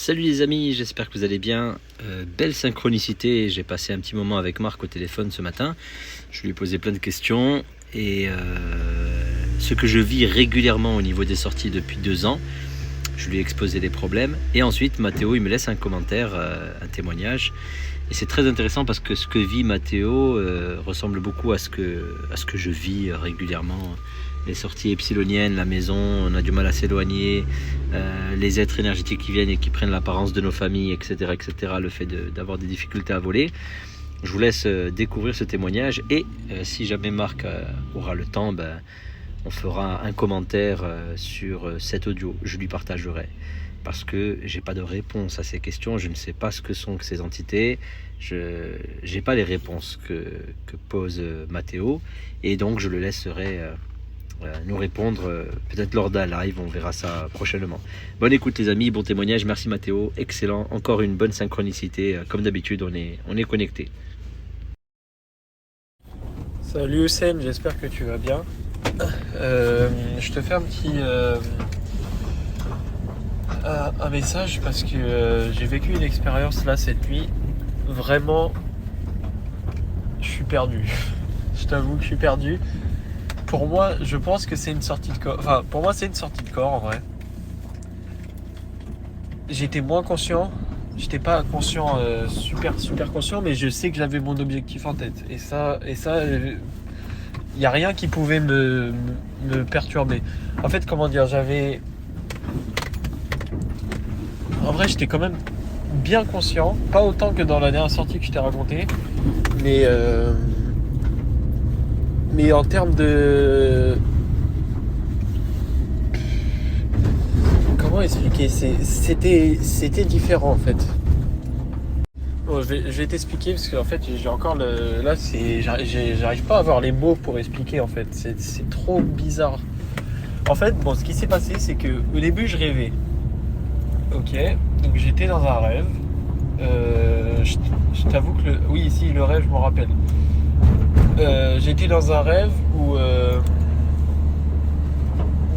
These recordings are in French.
Salut les amis, j'espère que vous allez bien. Belle synchronicité, j'ai passé un petit moment avec Marc au téléphone ce matin. Je lui ai posé plein de questions et ce que je vis régulièrement au niveau des sorties depuis 2 ans, je lui ai exposé les problèmes. Et ensuite, Mathéo, il me laisse un commentaire, un témoignage. Et c'est très intéressant parce que ce que vit Mathéo ressemble beaucoup à ce que je vis régulièrement. Les sorties epsiloniennes, la maison, on a du mal à s'éloigner, les êtres énergétiques qui viennent et qui prennent l'apparence de nos familles, etc., etc., le fait d'avoir des difficultés à voler. Je vous laisse découvrir ce témoignage et si jamais Marc aura le temps, on fera un commentaire sur cet audio. Je lui partagerai parce que j'ai pas de réponse à ces questions. Je ne sais pas ce que sont ces entités. Je n'ai pas les réponses que pose Mathéo et donc je le laisserai nous répondre peut-être lors d'un live, on verra ça prochainement. Bonne écoute les amis, bon témoignage, merci Mathéo, excellent, encore une bonne synchronicité, comme d'habitude on est connecté. Salut Hussein, j'espère que tu vas bien. Je te fais un message parce que j'ai vécu une expérience là cette nuit. Vraiment, je suis perdu. Je t'avoue que je suis perdu. Pour moi, je pense que c'est une sortie de corps. Enfin, pour moi, c'est une sortie de corps en vrai. J'étais moins conscient. J'étais pas conscient, super conscient, mais je sais que j'avais mon objectif en tête. Et ça, il n'y a rien qui pouvait me perturber. En fait, comment dire, en vrai, j'étais quand même bien conscient. Pas autant que dans la dernière sortie que je t'ai racontée. Mais en termes de... Comment expliquer ? C'était différent en fait. Bon, je vais t'expliquer parce qu'en fait j'ai encore le... Là j'arrive pas à avoir les mots pour expliquer en fait. C'est trop bizarre. En fait, bon, ce qui s'est passé c'est que au début je rêvais. Ok, donc j'étais dans un rêve. Je t'avoue que oui, si, le rêve je m'en rappelle. J'étais dans un rêve où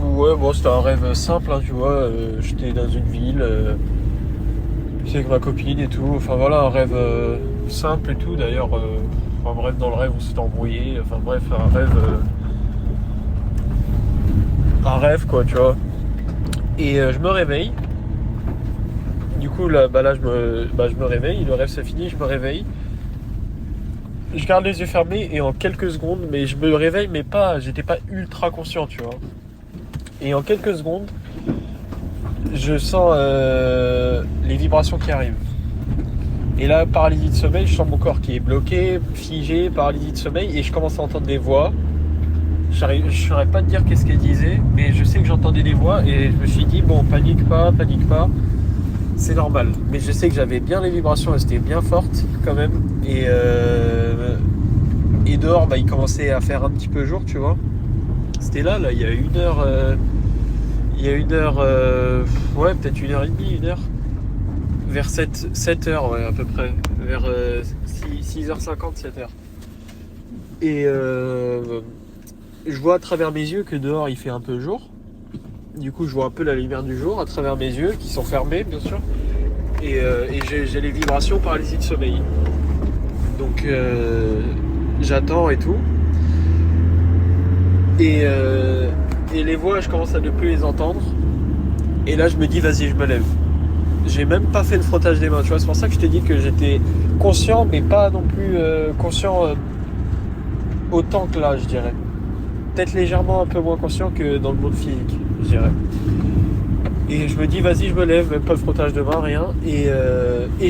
ouais, bon, c'était un rêve simple, hein, tu vois. J'étais dans une ville, j'étais avec ma copine et tout. Enfin voilà, un rêve simple et tout. D'ailleurs, enfin bref, dans le rêve on s'est embrouillé. Enfin bref, un rêve quoi, tu vois. Et je me réveille. Du coup là, je me réveille. Le rêve se finit, je me réveille. Je garde les yeux fermés et en quelques secondes, mais je me réveille, mais j'étais pas ultra conscient, tu vois. Et en quelques secondes, je sens les vibrations qui arrivent. Et là, paralysie de sommeil, je sens mon corps qui est bloqué, figé, paralysie de sommeil, et je commence à entendre des voix. Je ne saurais pas te dire qu'est-ce qu'elles disaient, mais je sais que j'entendais des voix, et je me suis dit, bon, panique pas, c'est normal. Mais je sais que j'avais bien les vibrations, elles étaient bien fortes quand même, et dehors, il commençait à faire un petit peu jour, tu vois. C'était là, il y a 1 heure, ouais, peut-être 1h30, 1 heure. Vers 7h, ouais, à peu près. Vers 6h50, 7h. Et je vois à travers mes yeux que dehors, il fait un peu jour. Du coup, je vois un peu la lumière du jour à travers mes yeux, qui sont fermés, bien sûr. Et j'ai les vibrations paralysie de sommeil. Donc, j'attends et tout. Et les voix, je commence à ne plus les entendre. Et là, je me dis, vas-y, je me lève. J'ai même pas fait le frottage des mains, tu vois. C'est pour ça que je t'ai dit que j'étais conscient, mais pas non plus conscient autant que là, je dirais. Peut-être légèrement un peu moins conscient que dans le monde physique, je dirais. Et je me dis, vas-y, je me lève, même pas le frottage de main, rien. Et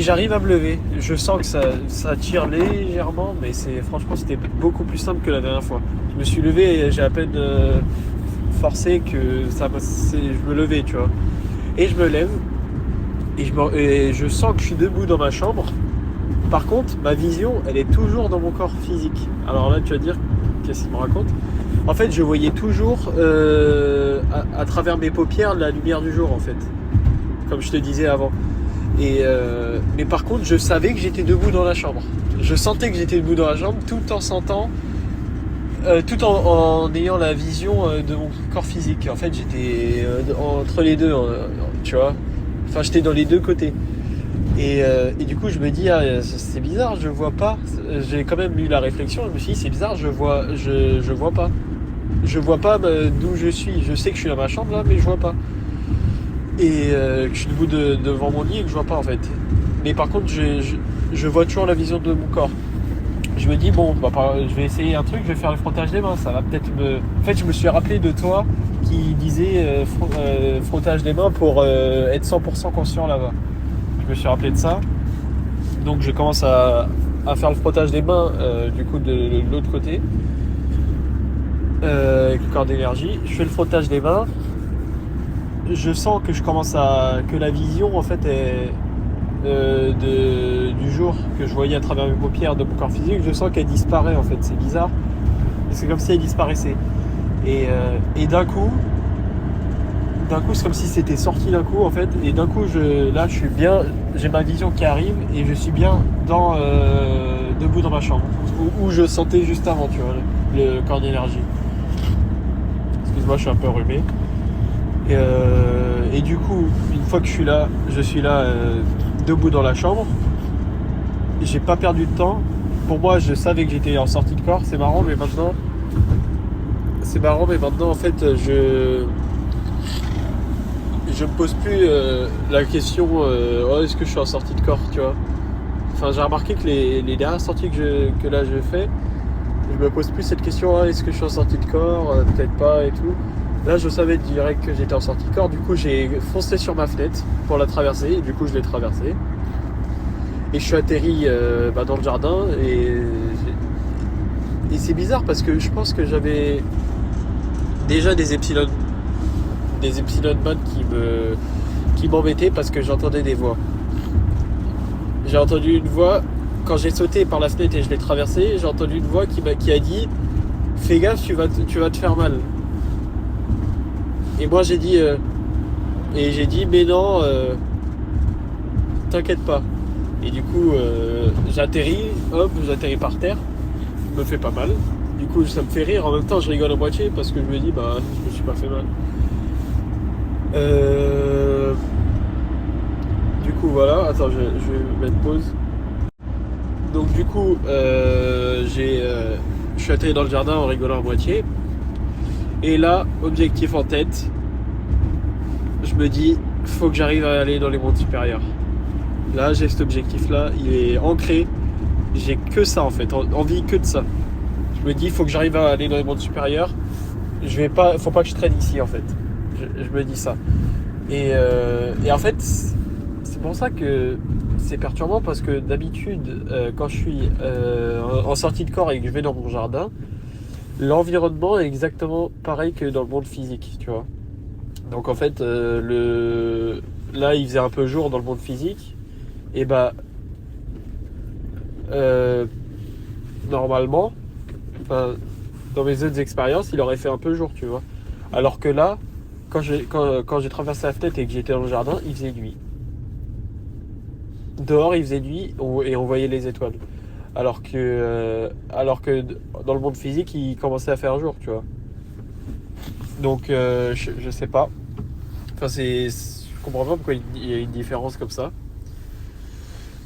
j'arrive à me lever. Je sens que ça tire légèrement, mais franchement, c'était beaucoup plus simple que la dernière fois. Je me suis levé et j'ai à peine forcé que je me levais, tu vois. Et je me lève et je sens que je suis debout dans ma chambre. Par contre, ma vision, elle est toujours dans mon corps physique. Alors là, tu vas dire, qu'est-ce qu'il me raconte ? En fait, je voyais toujours à travers mes paupières la lumière du jour, en fait. Comme je te disais avant. Mais par contre, je savais que j'étais debout dans la chambre. Je sentais que j'étais debout dans la chambre tout en sentant... tout en ayant la vision de mon corps physique. En fait, j'étais entre les deux, tu vois. Enfin, j'étais dans les deux côtés. Et du coup, je me dis, ah, c'est bizarre, je vois pas. J'ai quand même eu la réflexion, je me suis dit, c'est bizarre, je vois pas. Je vois pas d'où je suis. Je sais que je suis dans ma chambre là, mais je vois pas. Et que je suis debout devant mon lit et que je vois pas en fait. Mais par contre, je vois toujours la vision de mon corps. Je me dis, bon, je vais essayer un truc, je vais faire le frottage des mains. Ça va peut-être me. En fait, je me suis rappelé de toi qui disait frottage des mains pour être 100% conscient là-bas. Je me suis rappelé de ça. Donc, je commence à faire le frottage des mains du coup de l'autre côté. Avec le corps d'énergie. Je fais le frottage des mains. Je sens que que la vision en fait est du jour que je voyais à travers mes paupières de mon corps physique, je sens qu'elle disparaît en fait. C'est bizarre. C'est comme si elle disparaissait. Et d'un coup, c'est comme si c'était sorti d'un coup en fait. Et d'un coup, là, je suis bien. J'ai ma vision qui arrive et je suis bien debout dans ma chambre où je sentais juste avant, tu vois, le corps d'énergie. Excuse-moi, je suis un peu enrhumé. Et du coup, une fois que je suis là debout dans la chambre. J'ai pas perdu de temps. Pour moi, je savais que j'étais en sortie de corps. C'est marrant, mais maintenant, en fait, je me pose plus la question oh, est-ce que je suis en sortie de corps, tu vois. Enfin, j'ai remarqué que les dernières sorties que là je fais, je me pose plus cette question oh, est-ce que je suis en sortie de corps, peut-être pas et tout. Là, je savais direct que j'étais en sortie de corps. Du coup, j'ai foncé sur ma fenêtre pour la traverser. Et du coup, je l'ai traversée. Et je suis atterri dans le jardin. Et c'est bizarre parce que je pense que j'avais déjà des epsilon man qui m'embêtaient parce que j'entendais des voix. J'ai entendu une voix quand j'ai sauté par la fenêtre et je l'ai traversée. J'ai entendu une voix qui a dit fais gaffe, tu vas te faire mal. Et moi j'ai dit mais non, t'inquiète pas. Et du coup j'atterris par terre, je me fais pas mal. Du coup ça me fait rire, en même temps je rigole à moitié parce que je me dis je me suis pas fait mal. Du coup voilà, attends je vais mettre pause. Donc du coup je suis atterri dans le jardin en rigolant à moitié. Et là, objectif en tête, je me dis, faut que j'arrive à aller dans les mondes supérieurs. Là, j'ai cet objectif-là, il est ancré. J'ai que ça en fait, envie que de ça. Je me dis, faut que j'arrive à aller dans les mondes supérieurs. Faut pas que je traîne ici en fait. Je me dis ça. Et en fait, c'est pour ça que c'est perturbant parce que d'habitude, quand je suis en sortie de corps et que je vais dans mon jardin, l'environnement est exactement pareil que dans le monde physique, tu vois. Donc en fait, là il faisait un peu jour dans le monde physique, et normalement, dans mes autres expériences, il aurait fait un peu jour, tu vois. Alors que là, quand j'ai traversé la fenêtre et que j'étais dans le jardin, il faisait nuit. Dehors, il faisait nuit et on voyait les étoiles. Alors que dans le monde physique, il commençait à faire jour, tu vois. Donc, je sais pas. Enfin, je comprends pas pourquoi il y a une différence comme ça.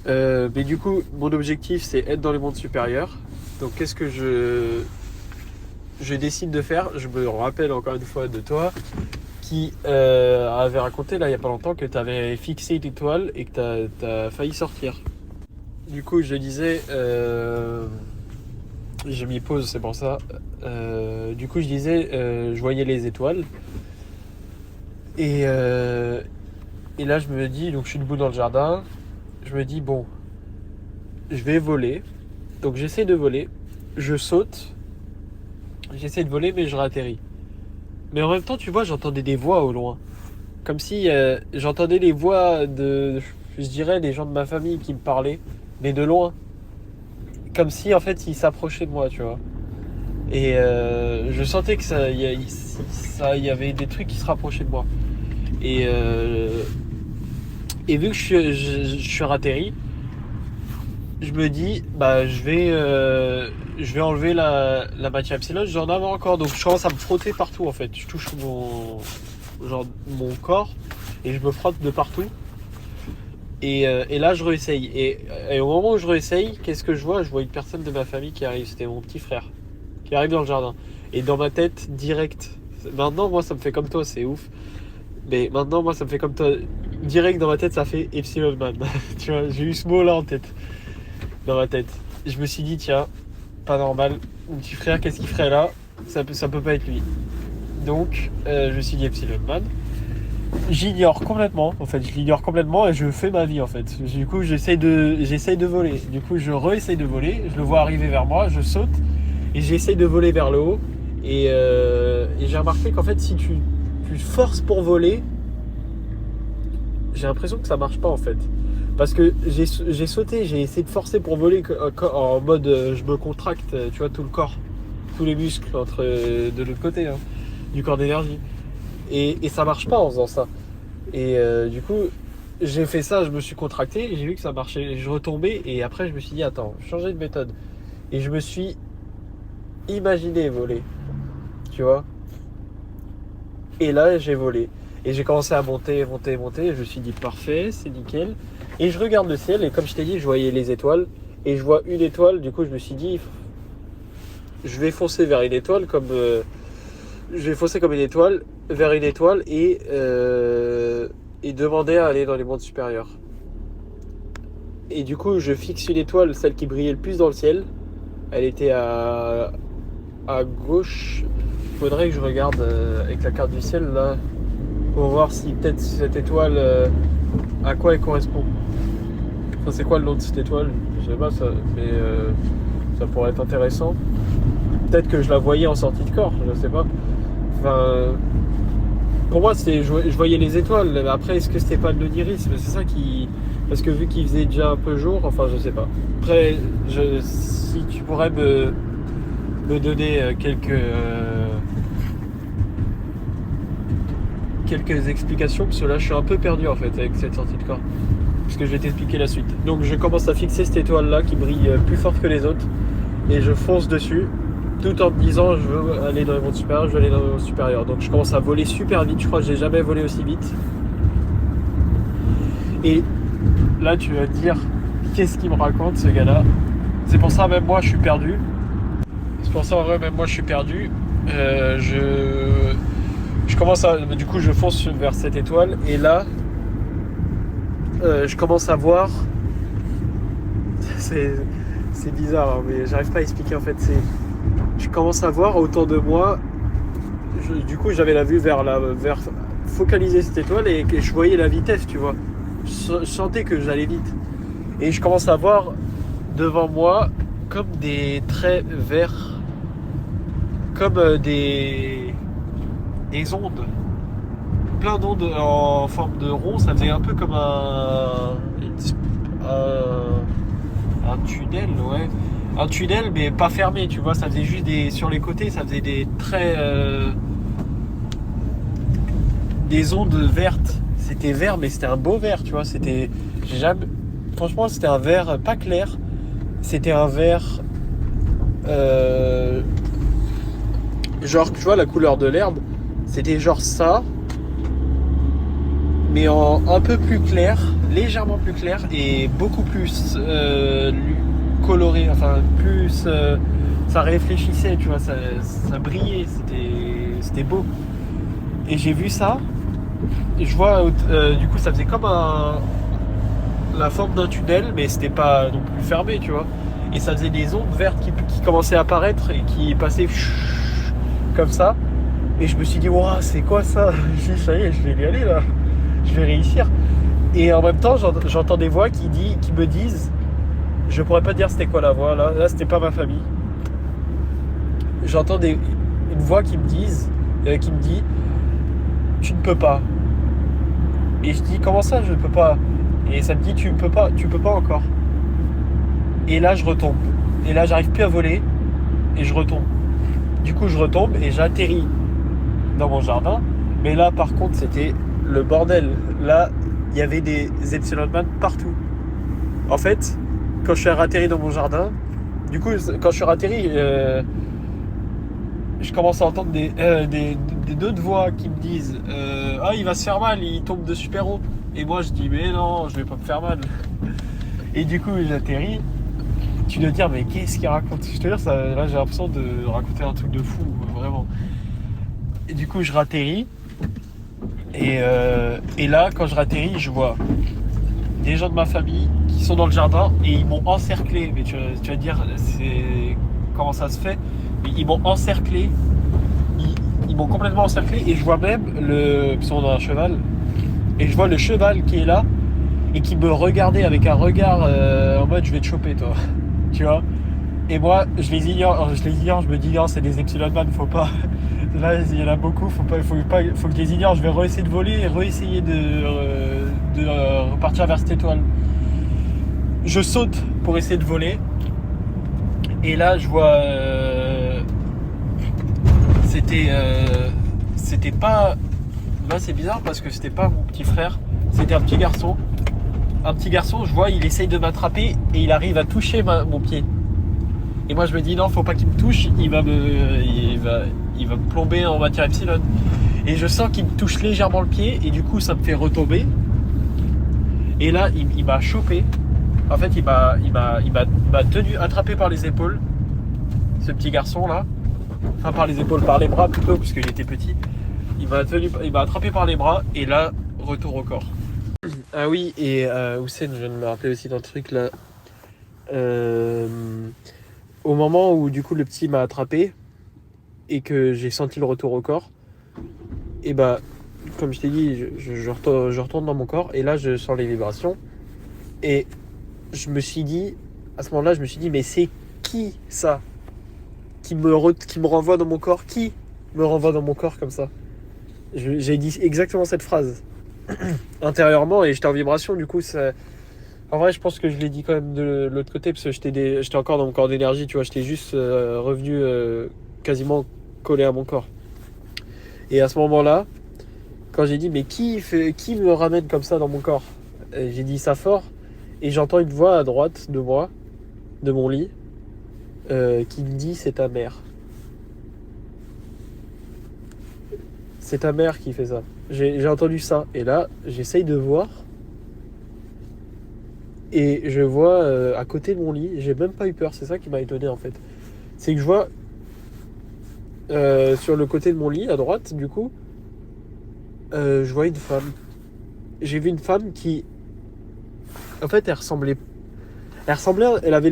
Mais du coup, mon objectif, c'est être dans les mondes supérieurs. Donc, qu'est-ce que je décide de faire? Je me rappelle encore une fois de toi qui avait raconté, là, il y a pas longtemps, que tu avais fixé une étoile et que tu as failli sortir. Du coup, je disais, j'ai mis pause, c'est pour ça. Du coup, je disais, je voyais les étoiles. Et là, je me dis, donc je suis debout dans le jardin. Je me dis, bon, je vais voler. Donc, j'essaie de voler. Je saute. J'essaie de voler, mais je réatterris. Mais en même temps, tu vois, j'entendais des voix au loin. Comme si j'entendais les voix je dirais, des gens de ma famille qui me parlaient. Mais de loin. Comme si en fait ils s'approchaient de moi, tu vois. Et je sentais que il y avait des trucs qui se rapprochaient de moi. Et vu que je suis ratterri, je me dis je vais enlever la matière epsilon, j'en avais encore, donc je commence à me frotter partout en fait. Je touche mon corps et je me frotte de partout. Et là, je réessaye. Et au moment où je réessaye, qu'est-ce que je vois? Je vois une personne de ma famille qui arrive. C'était mon petit frère qui arrive dans le jardin. Et dans ma tête, direct. Maintenant, moi, ça me fait comme toi, c'est ouf. Mais maintenant, moi, ça me fait comme toi. Direct dans ma tête, ça fait Epsilon Man. Tu vois, j'ai eu ce mot-là en tête. Dans ma tête. Je me suis dit, tiens, pas normal. Mon petit frère, qu'est-ce qu'il ferait là? Ça peut pas être lui. Donc, je me suis dit Epsilon Man. J'ignore complètement, en fait, je l'ignore complètement et je fais ma vie en fait. Du coup, j'essaye de voler. Du coup, je réessaye de voler, je le vois arriver vers moi, je saute et j'essaye de voler vers le haut. Et j'ai remarqué qu'en fait, si tu forces pour voler, j'ai l'impression que ça marche pas en fait. Parce que j'ai sauté, j'ai essayé de forcer pour voler en mode je me contracte, tu vois, tout le corps, tous les muscles de l'autre côté, hein, du corps d'énergie. Et ça marche pas en faisant ça. Et du coup, j'ai fait ça, je me suis contracté, et j'ai vu que ça marchait. Je retombais et après je me suis dit attends, changer de méthode. Et je me suis imaginé voler, tu vois. Et là j'ai volé. Et j'ai commencé à monter. Et je me suis dit parfait, c'est nickel. Et je regarde le ciel et comme je t'ai dit, je voyais les étoiles. Et je vois une étoile, du coup je me suis dit, je vais foncer vers une étoile comme... je vais foncer comme une étoile, vers une étoile et demander à aller dans les mondes supérieurs. Et du coup, je fixe une étoile, celle qui brillait le plus dans le ciel. Elle était à gauche. Il faudrait que je regarde avec la carte du ciel là pour voir si peut-être cette étoile à quoi elle correspond. Enfin, c'est quoi le nom de cette étoile? Je sais pas, mais ça pourrait être intéressant. Peut-être que je la voyais en sortie de corps, je sais pas. Enfin, pour moi, je voyais les étoiles. Après, est-ce que c'était pas de l'onirisme? C'est ça qui... Parce que vu qu'il faisait déjà un peu jour, enfin, je sais pas. Après, si tu pourrais me donner quelques explications, parce que là, je suis un peu perdu, en fait, avec cette sortie de corps. Parce que je vais t'expliquer la suite. Donc, je commence à fixer cette étoile-là qui brille plus forte que les autres. Et je fonce dessus. Tout en me disant je veux aller dans les mondes supérieurs, je veux aller dans les mondes supérieurs. Donc je commence à voler super vite, je crois que j'ai jamais volé aussi vite. Et là tu vas te dire qu'est-ce qu'il me raconte ce gars-là? C'est pour ça même moi je suis perdu. C'est pour ça en vrai même moi je suis perdu. Je commence à. Du coup je fonce vers cette étoile et là je commence à voir. C'est bizarre hein, mais j'arrive pas à expliquer en fait. Je commence à voir autour de moi. Du coup, j'avais la vue vers focaliser cette étoile et je voyais la vitesse, tu vois. Je sentais que j'allais vite. Et je commence à voir devant moi comme des traits verts, comme des ondes. Plein d'ondes en forme de rond. Ça faisait un peu comme un tunnel, ouais. Un tunnel mais pas fermé, tu vois, ça faisait juste sur les côtés, ça faisait des traits, des ondes vertes. C'était vert, mais c'était un beau vert, tu vois. Franchement, c'était un vert pas clair. C'était un vert, genre, tu vois, la couleur de l'herbe. C'était genre ça, mais un peu plus clair, légèrement plus clair et beaucoup plus coloré, enfin plus ça réfléchissait, tu vois, ça brillait, c'était beau. Et j'ai vu ça, et je vois du coup ça faisait comme la forme d'un tunnel, mais c'était pas non plus fermé, tu vois. Et ça faisait des ondes vertes qui commençaient à apparaître et qui passaient comme ça. Et je me suis dit, waouh, c'est quoi ça? Je dis, ça y est, je vais y aller là, je vais réussir. Et en même temps, j'entends des voix qui me disent, je pourrais pas dire c'était quoi la voix, là c'était pas ma famille. J'entends une voix qui me dit, tu ne peux pas. Et je dis, comment ça, je ne peux pas? Et ça me dit, tu peux pas encore. Et là, je retombe. Et là, j'arrive plus à voler. Et je retombe. Du coup, je retombe et j'atterris dans mon jardin. Mais là, par contre, c'était le bordel. Là, il y avait des Epsilon Man partout. En fait, quand je suis atterri dans mon jardin, du coup, quand je suis atterri, je commence à entendre des d'autres voix qui me disent ah, il va se faire mal, il tombe de super haut. Et moi je dis mais non, je vais pas me faire mal. Et du coup j'atterris. Tu dois te dire mais qu'est-ce qu'il raconte? Je te jure, là j'ai l'impression de raconter un truc de fou, vraiment. Et du coup je ratterris. Et là quand je ratterris, je vois des gens de ma famille qui sont dans le jardin et ils m'ont encerclé. Mais tu vas te dire comment ça se fait? Mais ils m'ont encerclé. Ils m'ont complètement encerclé et je vois même parce qu'on a un cheval. Et je vois le cheval qui est là et qui me regardait avec un regard en mode je vais te choper toi. Tu vois? Et moi je les ignore, je me dis non, c'est des Epsilon Man, faut pas. Là il y en a beaucoup, faut que je les ignore, je vais réessayer de voler et réessayer de repartir vers cette étoile. Je saute pour essayer de voler. Et là je vois c'était pas. Là c'est bizarre parce que c'était pas mon petit frère, c'était un petit garçon. Un petit garçon, je vois, il essaye de m'attraper et il arrive à toucher mon pied. Et moi je me dis non, faut pas qu'il me touche, il va me plomber en matière epsilon. Et je sens qu'il me touche légèrement le pied et du coup ça me fait retomber. Et là il m'a chopé. En fait il m'a tenu attrapé par les épaules. Ce petit garçon là. Enfin par les épaules, par les bras plutôt, parce qu'il était petit. Il m'a attrapé par les bras et là, retour au corps. Ah oui, et Houssen, je viens de me rappeler aussi d'un truc là. Au moment où du coup le petit m'a attrapé et que j'ai senti le retour au corps, et bah comme je t'ai dit, je retourne dans mon corps et là je sens les vibrations. Et je me suis dit, à ce moment-là, mais c'est qui ça qui me renvoie dans mon corps? Qui me renvoie dans mon corps comme ça? J'ai dit exactement cette phrase intérieurement et j'étais en vibration. Du coup, en vrai, je pense que je l'ai dit quand même de l'autre côté parce que j'étais encore dans mon corps d'énergie. Tu vois, j'étais juste revenu quasiment collé à mon corps. Et à ce moment-là, quand j'ai dit mais qui me ramène comme ça dans mon corps, j'ai dit ça fort et j'entends une voix à droite de moi, de mon lit, qui me dit c'est ta mère. C'est ta mère qui fait ça. J'ai entendu ça. Et là, j'essaye de voir. Et je vois à côté de mon lit, j'ai même pas eu peur. C'est ça qui m'a étonné en fait. C'est que je vois sur le côté de mon lit, à droite, du coup, je vois une femme. J'ai vu une femme qui... En fait, elle ressemblait... Elle avait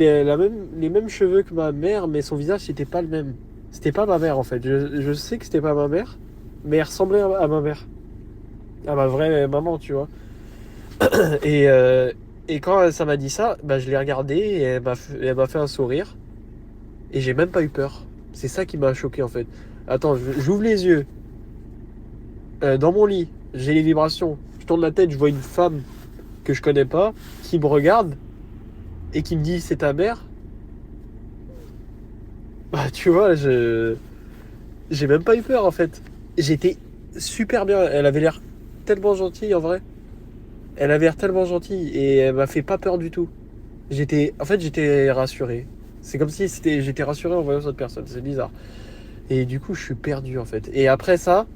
les mêmes cheveux que ma mère, mais son visage, c'était pas le même. C'était pas ma mère en fait. Je sais que c'était pas ma mère. Mais elle ressemblait à ma mère. À ma vraie maman, tu vois. Et quand ça m'a dit ça, bah, je l'ai regardée et elle m'a fait un sourire. Et j'ai même pas eu peur. C'est ça qui m'a choqué en fait. Attends, j'ouvre les yeux. Dans mon lit, j'ai les vibrations. Je tourne la tête, je vois une femme que je connais pas qui me regarde et qui me dit c'est ta mère. Bah tu vois, j'ai même pas eu peur en fait. J'étais super bien. Elle avait l'air tellement gentille en vrai. Elle avait l'air tellement gentille et elle m'a fait pas peur du tout. J'étais rassuré. C'est comme si j'étais rassuré en voyant cette personne. C'est bizarre. Et du coup, je suis perdu en fait. Et après ça,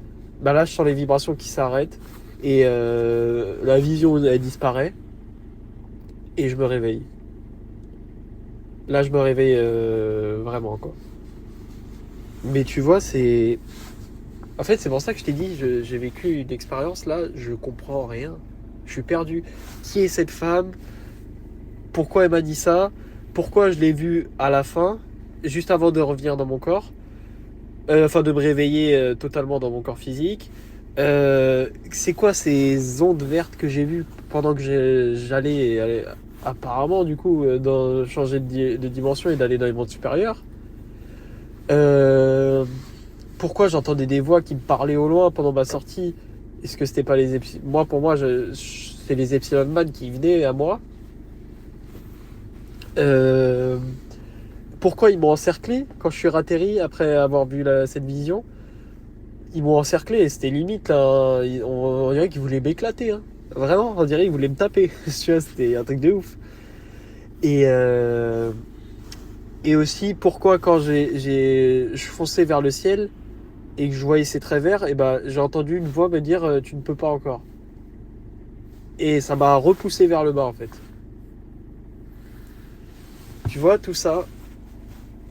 bah là, je sens les vibrations qui s'arrêtent et la vision elle disparaît et je me réveille. Là, je me réveille vraiment quoi. Mais tu vois, en fait, c'est pour ça que je t'ai dit, j'ai vécu une expérience là, je comprends rien. Je suis perdu. Qui est cette femme? Pourquoi elle m'a dit ça? Pourquoi je l'ai vue à la fin, juste avant de revenir dans mon corps? Enfin, de me réveiller totalement dans mon corps physique. C'est quoi ces ondes vertes que j'ai vues pendant que j'allais apparemment, du coup, changer de dimension et d'aller dans les mondes supérieurs? Pourquoi j'entendais des voix qui me parlaient au loin pendant ma sortie? Est-ce que c'était pas les Epsilon? Pour moi, c'est les Epsilon Man qui venaient à moi. Pourquoi ils m'ont encerclé quand je suis ratterri après avoir vu cette vision? Ils m'ont encerclé et c'était limite là, on dirait qu'ils voulaient m'éclater. Hein. Vraiment, on dirait qu'ils voulaient me taper. Tu vois, c'était un truc de ouf. Et aussi, pourquoi quand je fonçais vers le ciel et que je voyais ces traits verts, et ben j'ai entendu une voix me dire tu ne peux pas encore. Et ça m'a repoussé vers le bas en fait. Tu vois tout ça.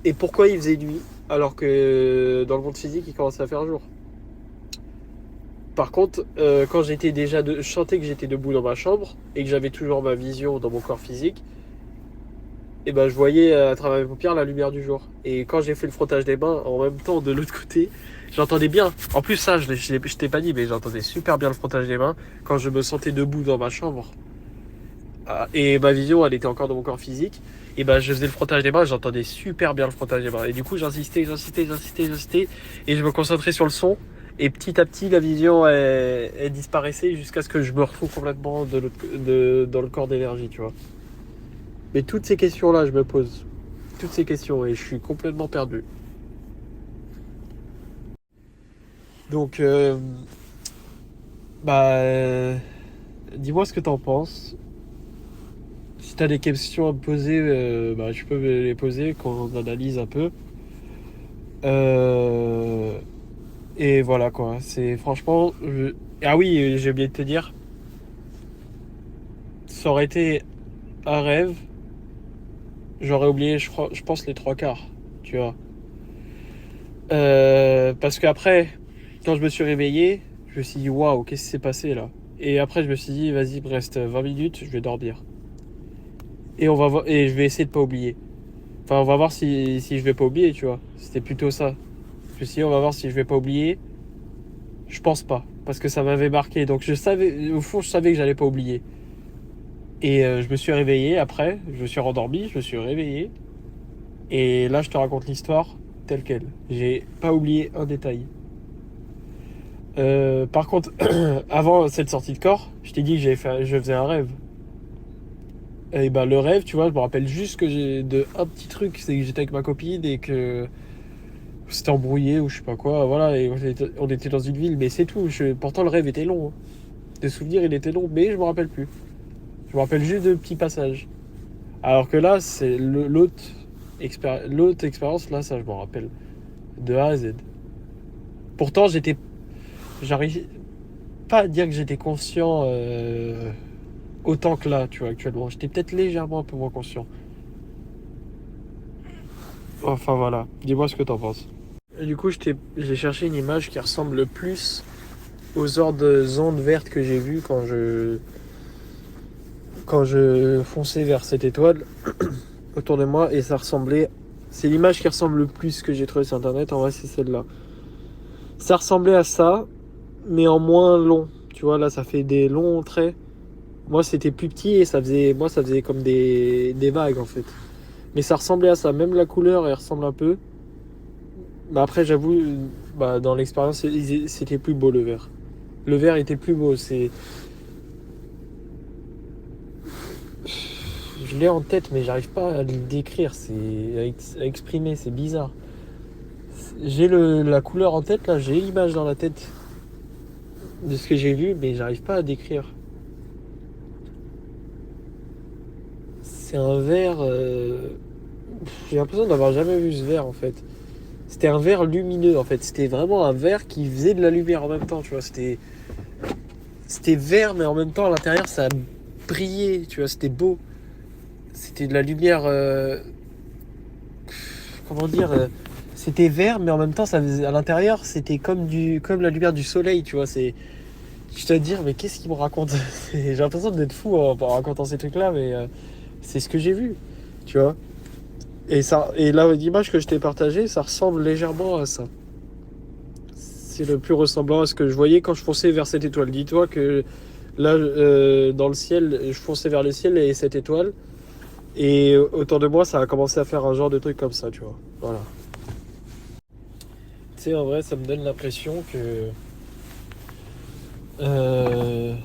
Et pourquoi il faisait nuit alors que dans le monde physique il commençait à faire jour. Par contre, quand je sentais que j'étais debout dans ma chambre et que j'avais toujours ma vision dans mon corps physique, et ben je voyais à travers mes paupières la lumière du jour. Et quand j'ai fait le frottage des mains, en même temps de l'autre côté, j'entendais bien. En plus ça, je t'ai pas dit, mais j'entendais super bien le frottage des mains quand je me sentais debout dans ma chambre. Et ma vision, elle était encore dans mon corps physique. Et ben je faisais le frottage des mains, j'entendais super bien le frottage des mains. Et du coup j'insistais. Et je me concentrais sur le son. Et petit à petit, la vision, elle disparaissait jusqu'à ce que je me retrouve complètement dans le corps d'énergie, tu vois. Mais toutes ces questions-là, je me pose. Toutes ces questions, et je suis complètement perdu. Donc, bah, dis-moi ce que t'en penses. Si t'as des questions à me poser, bah, tu peux me les poser, qu'on analyse un peu. Euh, et voilà, quoi. C'est franchement... Ah oui, j'ai oublié de te dire, ça aurait été un rêve. J'aurais oublié, je pense, les trois quarts, tu vois. Parce qu'après, quand je me suis réveillé, je me suis dit, waouh, qu'est-ce qui s'est passé là? Et après, je me suis dit, vas-y, il me reste 20 minutes, je vais dormir. Et je vais essayer de pas oublier. Enfin, on va voir si je vais pas oublier, tu vois. C'était plutôt ça. Je me suis dit, on va voir si je vais pas oublier. Je pense pas, parce que ça m'avait marqué. Donc je savais, au fond, je savais que j'allais pas oublier. Et je me suis réveillé après, je me suis rendormi, je me suis réveillé. Et là, je te raconte l'histoire telle quelle. J'ai pas oublié un détail. Par contre, avant cette sortie de corps, je t'ai dit que je faisais un rêve. Et ben le rêve, tu vois, je me rappelle juste que j'ai de un petit truc, c'est que j'étais avec ma copine et que c'était embrouillé ou je sais pas quoi, voilà, et on était dans une ville, mais c'est tout. Pourtant le rêve était long, hein. De souvenir, il était long, mais je me rappelle plus. Je me rappelle juste de petits passages. Alors que là, c'est l'autre expérience, là, ça je m'en rappelle. De A à Z. Pourtant, j'arrive pas à dire que j'étais conscient autant que là, tu vois, actuellement. J'étais peut-être légèrement un peu moins conscient. Enfin voilà, dis-moi ce que t'en penses. Et du coup, j'ai cherché une image qui ressemble le plus aux ondes vertes que j'ai vues quand je fonçais vers cette étoile autour de moi, et ça ressemblait. C'est l'image qui ressemble le plus que j'ai trouvé sur internet. En vrai, c'est celle-là. Ça ressemblait à ça, mais en moins long. Tu vois, là, ça fait des longs traits. Moi, c'était plus petit et ça faisait comme des vagues en fait. Mais ça ressemblait à ça. Même la couleur, elle ressemble un peu. Mais après, j'avoue, bah, dans l'expérience, c'était plus beau le vert. Le vert était plus beau. Je l'ai en tête, mais j'arrive pas à le décrire. À exprimer. C'est bizarre. J'ai la couleur en tête là. J'ai l'image dans la tête de ce que j'ai vu, mais j'arrive pas à décrire. C'est un vert. J'ai l'impression d'avoir jamais vu ce vert en fait. C'était un vert lumineux en fait. C'était vraiment un vert qui faisait de la lumière en même temps, tu vois. C'était vert, mais en même temps à l'intérieur ça brillait, tu vois. C'était beau. C'était de la lumière. Comment dire C'était vert, mais en même temps à l'intérieur c'était comme la lumière du soleil, tu vois. Je dois te dire, mais qu'est-ce qu'il me raconte? J'ai l'impression d'être fou en racontant ces trucs-là, mais c'est ce que j'ai vu, tu vois. Et là, l'image que je t'ai partagée, ça ressemble légèrement à ça. C'est le plus ressemblant à ce que je voyais quand je fonçais vers cette étoile. Dis-toi que là, dans le ciel, je fonçais vers le ciel et cette étoile. Et autour de moi, ça a commencé à faire un genre de truc comme ça, tu vois. Voilà. Tu sais, en vrai, ça me donne l'impression que euh,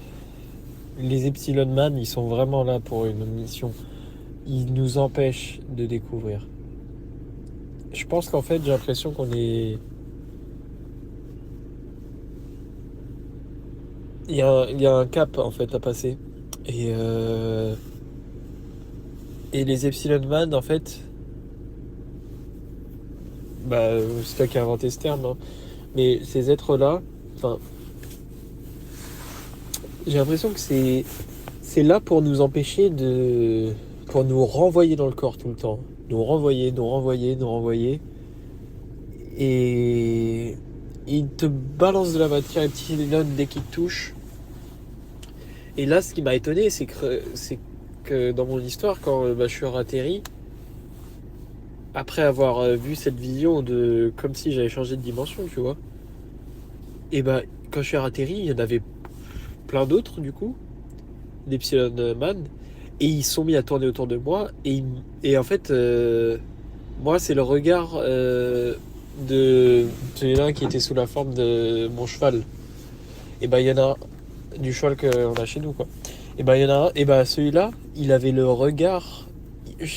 les Epsilon Man, ils sont vraiment là pour une mission. Ils nous empêchent de découvrir. Je pense qu'en fait, j'ai l'impression qu'on est... il y a un cap, en fait, à passer. Et, euh, et les Epsilon Man, en fait... Bah, c'est toi qui as inventé ce terme, hein. Mais ces êtres-là... Enfin, j'ai l'impression que c'est là pour nous empêcher de... pour nous renvoyer dans le corps tout le temps. Nous renvoyer, nous renvoyer, nous renvoyer. Et il te balance de la matière epsilon dès qu'il te touche. Et là, ce qui m'a étonné, c'est que dans mon histoire, quand je suis atterri, après avoir vu cette vision de comme si j'avais changé de dimension, tu vois. Et quand je suis atterri, il y en avait plein d'autres, du coup, d'Epsilon Man, et ils se sont mis à tourner autour de moi, et en fait, moi, c'est le regard de celui-là qui était sous la forme de mon cheval. Et il y en a un, du cheval qu'on a chez nous, quoi. Et il y en a un, et celui-là, il avait le regard.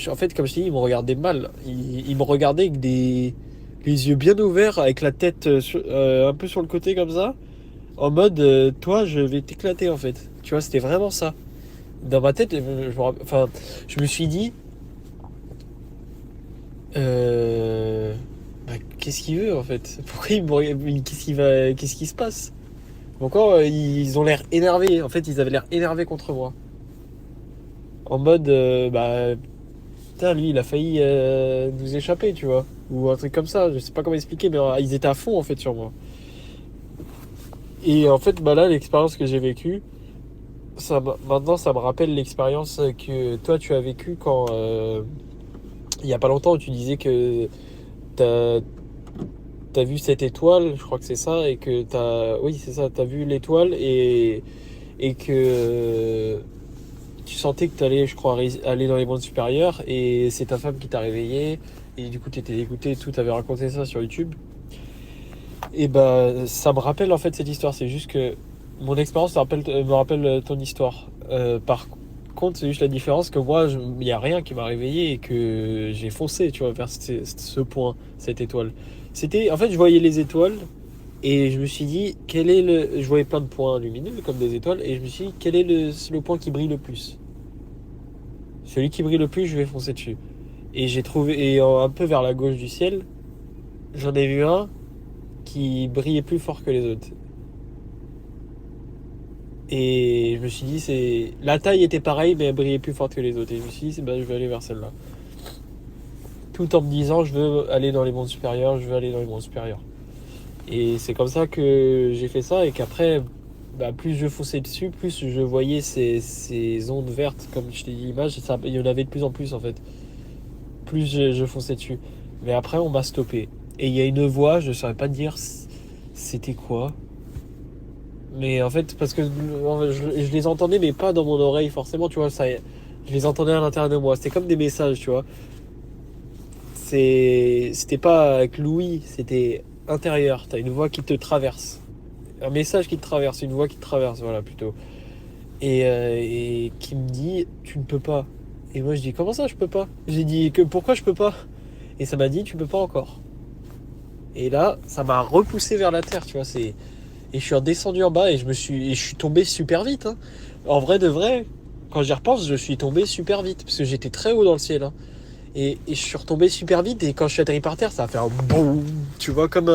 En fait, comme je dis, il me regardait mal. Il me regardait avec les yeux bien ouverts, avec la tête un peu sur le côté comme ça, en mode toi, je vais t'éclater en fait. Tu vois, c'était vraiment ça. Dans ma tête, je me suis dit, qu'est-ce qu'il veut en fait? Pourquoi il me regarde? Qu'est-ce qui se passe? Encore, ils ont l'air énervés. En fait, ils avaient l'air énervés contre moi. En mode, putain, lui, il a failli nous échapper, tu vois. Ou un truc comme ça, je sais pas comment expliquer, mais ils étaient à fond, en fait, sur moi. Et en fait, là, l'expérience que j'ai vécue, maintenant, ça me rappelle l'expérience que toi, tu as vécue quand, il y a pas longtemps, où tu disais que t'as vu cette étoile, je crois que c'est ça, et que oui, c'est ça, t'as vu l'étoile, et que tu sentais que tu allais, je crois, aller dans les mondes supérieurs, et c'est ta femme qui t'a réveillé, et du coup tu étais dégoûté et tout, t'avais raconté ça sur YouTube. Et ça me rappelle en fait cette histoire, c'est juste que mon expérience me rappelle ton histoire. Par contre, c'est juste la différence que moi, il n'y a rien qui m'a réveillé et que j'ai foncé, tu vois, vers ce point, cette étoile. En fait, je voyais les étoiles et je me suis dit, je voyais plein de points lumineux comme des étoiles, et je me suis dit, quel est le point qui brille le plus? Celui qui brille le plus, je vais foncer dessus. Et j'ai trouvé, un peu vers la gauche du ciel, j'en ai vu un qui brillait plus fort que les autres. Et je me suis dit, la taille était pareille, mais elle brillait plus forte que les autres. Et je me suis dit, je vais aller vers celle-là. Tout en me disant, je veux aller dans les mondes supérieurs, je veux aller dans les mondes supérieurs. Et c'est comme ça que j'ai fait ça, et qu'après, plus je fonçais dessus, plus je voyais ces ondes vertes, comme je t'ai dit, l'image, il y en avait de plus en plus en fait. Plus je fonçais dessus. Mais après, on m'a stoppé. Et il y a une voix, je ne saurais pas dire c'était quoi. Mais en fait, parce que je les entendais, mais pas dans mon oreille forcément, tu vois, je les entendais à l'intérieur de moi. C'était comme des messages, tu vois. C'était pas avec l'ouïe, c'était intérieur. T'as une voix qui te traverse. Un message qui te traverse, une voix qui te traverse, voilà, plutôt. Et qui me dit, tu ne peux pas. Et moi, je dis, comment ça, je peux pas? J'ai dit, pourquoi je peux pas? Et ça m'a dit, tu peux pas encore. Et là, ça m'a repoussé vers la terre, tu vois. Et je suis redescendu en bas, et je suis tombé super vite, hein. En vrai de vrai, quand j'y repense, je suis tombé super vite, parce que j'étais très haut dans le ciel, hein. Et je suis retombé super vite, et quand je suis atterri par terre, ça a fait un boum, tu vois, comme tu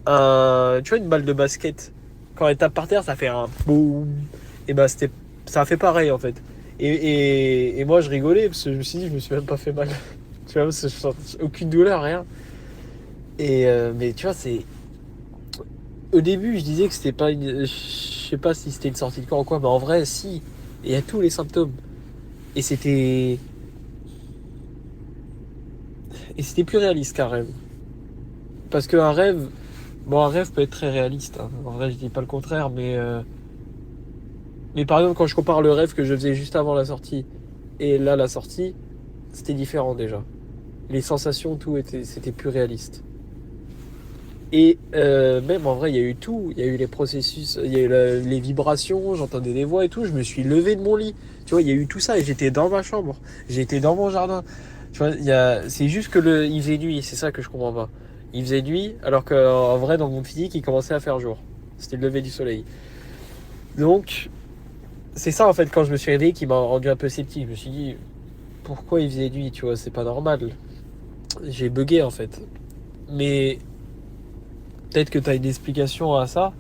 vois, une balle de basket. Quand elle tape par terre, ça fait un boum. Et ça a fait pareil, en fait. Et moi, je rigolais, parce que je me suis dit, je me suis même pas fait mal. Tu vois, parce que je sens aucune douleur, rien. Mais tu vois, au début, je disais que c'était pas je sais pas si c'était une sortie de corps ou quoi, mais en vrai, si. Il y a tous les symptômes. Et c'était plus réaliste qu'un rêve. Parce qu'un rêve, bon, un rêve peut être très réaliste, hein. En vrai, je dis pas le contraire, mais par exemple, quand je compare le rêve que je faisais juste avant la sortie et là, la sortie, c'était différent déjà. Les sensations, c'était plus réaliste. Et même en vrai, il y a eu tout. Il y a eu les processus, il y a eu les vibrations, j'entendais des voix et tout. Je me suis levé de mon lit. Tu vois, il y a eu tout ça, et j'étais dans ma chambre. J'étais dans mon jardin. Tu vois, c'est juste que il faisait nuit, c'est ça que je comprends pas. Il faisait nuit, alors qu'en vrai, dans mon physique, il commençait à faire jour. C'était le lever du soleil. Donc, c'est ça en fait, quand je me suis réveillé, qui m'a rendu un peu sceptique. Je me suis dit, pourquoi il faisait nuit, tu vois, c'est pas normal. J'ai bugué en fait. Mais peut-être que tu as une explication à ça.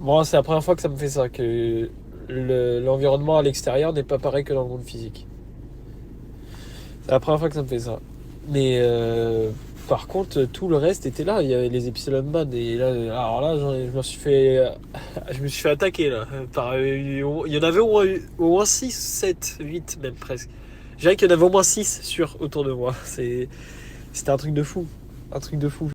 Moi, c'est la première fois que ça me fait ça, que l'environnement à l'extérieur n'est pas pareil que dans le monde physique. C'est la première fois que ça me fait ça. Mais par contre, tout le reste était là. Il y avait les Epsilon Man. Et là, alors là, je me suis fait, je me suis fait attaquer là. Il y en avait au moins 6, 7, 8 même presque. Je dirais qu'il y en avait au moins 6 autour de moi. C'était un truc de fou. Un truc de fou.